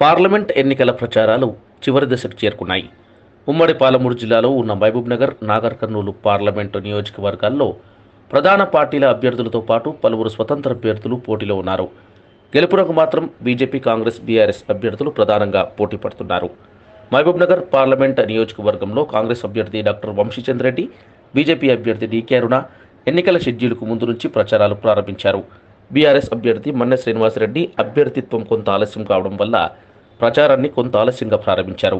Parliament ఎన్నికల ప్రచారాలు చివరి దశకు చేరుకున్నాయి. ఉమ్మడి పాలమూరు జిల్లాలో ఉన్న మహబూబ్నగర్, నాగర్ కర్నూలు పార్లమెంటు నియోజకవర్గాల్లో ప్రధాన పార్టీల అభ్యర్థులతో పాటు పలువురు స్వతంత్ర అభ్యర్థులు పోటీలో ఉన్నారు. గెలుపునకు మాత్రం బీజేపీ, కాంగ్రెస్, బీఆర్ఎస్ అభ్యర్థులు ప్రధానంగా పోటీ పడుతున్నారు. మహబూబ్నగర్ పార్లమెంట్ నియోజకవర్గంలో కాంగ్రెస్ అభ్యర్థి డాక్టర్ వంశీచంద్ర రెడ్డి, బీజేపీ అభ్యర్థి డీకే అరుణ ఎన్నికల షెడ్యూల్కు ముందు నుంచి ప్రచారాలు ప్రారంభించారు. బీఆర్ఎస్ అభ్యర్థి మన్నె శ్రీనివాసరెడ్డి అభ్యర్థిత్వం కొంత ఆలస్యం కావడం వల్ల ప్రచారాన్ని కొంత ఆలస్యంగా ప్రారంభించారు.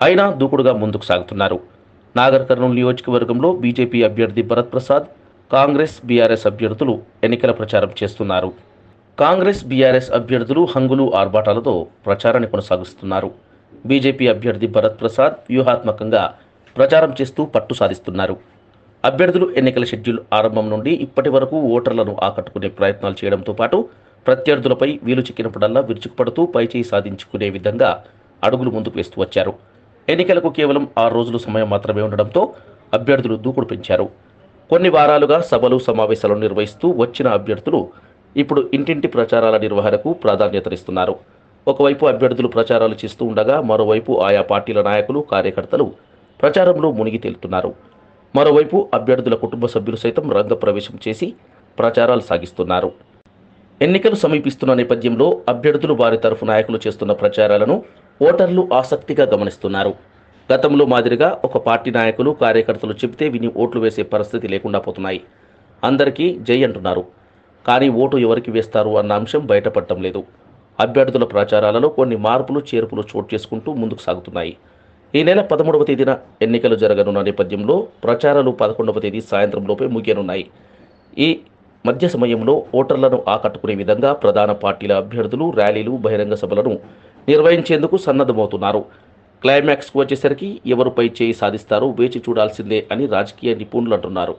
అయినా దూకుడుగా ముందుకు సాగుతున్నారు. నాగర్ కర్నూలు నియోజకవర్గంలో బీజేపీ అభ్యర్థి భరత్ ప్రసాద్, కాంగ్రెస్, బీఆర్ఎస్ అభ్యర్థులు ఎన్నికల ప్రచారం చేస్తున్నారు. కాంగ్రెస్, బీఆర్ఎస్ అభ్యర్థులు హంగులు ఆర్భాటాలతో ప్రచారాన్ని కొనసాగిస్తున్నారు. బీజేపీ అభ్యర్థి భరత్ ప్రసాద్ వ్యూహాత్మకంగా ప్రచారం చేస్తూ పట్టు సాధిస్తున్నారు. అభ్యర్థులు ఎన్నికల షెడ్యూల్ ఆరంభం నుండి ఇప్పటి వరకు ఓటర్లను ఆకట్టుకునే ప్రయత్నాలు చేయడంతో పాటు ప్రత్యర్థులపై వీలు చిక్కినప్పుడల్లా విరుచుకుపడుతూ పైచేయి సాధించుకునే విధంగా అడుగులు ముందుకు వేస్తూ వచ్చారు. ఎన్నికలకు కేవలం 6 రోజులు సమయం మాత్రమే ఉండడంతో అభ్యర్థులు దూకుడు పెంచారు. కొన్ని వారాలుగా సభలు, సమావేశాలు నిర్వహిస్తూ వచ్చిన అభ్యర్థులు ఇప్పుడు ఇంటింటి ప్రచారాల నిర్వహణకు ప్రాధాన్యతనిస్తున్నారు. ఒకవైపు అభ్యర్థులు ప్రచారాలు చేస్తూ ఉండగా మరోవైపు ఆయా పార్టీల నాయకులు, కార్యకర్తలు ప్రచారంలో మునిగి తేలుతున్నారు. మరోవైపు అభ్యర్థుల కుటుంబ సభ్యులు సైతం రంగప్రవేశం చేసి ప్రచారాలు సాగిస్తున్నారు. ఎన్నికలు సమీపిస్తున్న నేపథ్యంలో అభ్యర్థులు, వారి తరఫు నాయకులు చేస్తున్న ప్రచారాలను ఓటర్లు ఆసక్తిగా గమనిస్తున్నారు. గతంలో మాదిరిగా ఒక పార్టీ నాయకులు, కార్యకర్తలు చెబితే విని ఓట్లు వేసే పరిస్థితి లేకుండా పోతున్నాయి. అందరికీ జై అంటున్నారు, కానీ ఓటు ఎవరికి వేస్తారు అన్న అంశం బయటపడటం లేదు. అభ్యర్థుల ప్రచారాలలో కొన్ని మార్పులు, చేర్పులు చోటు చేసుకుంటూ ముందుకు సాగుతున్నాయి. ఈ నెల 13వ తేదీన ఎన్నికలు జరగనున్న నేపథ్యంలో ప్రచారాలు 11వ తేదీ సాయంత్రంలోపే ముగియనున్నాయి. ఈ మధ్య సమయంలో ఓటర్లను ఆకట్టుకునే విధంగా ప్రధాన పార్టీల అభ్యర్థులు ర్యాలీలు, బహిరంగ సభలను నిర్వహించేందుకు సన్నద్ధమవుతున్నారు. క్లైమాక్స్కు వచ్చేసరికి ఎవరు పై చేయి సాధిస్తారో వేచి చూడాల్సిందే అని రాజకీయ నిపుణులు అంటున్నారు.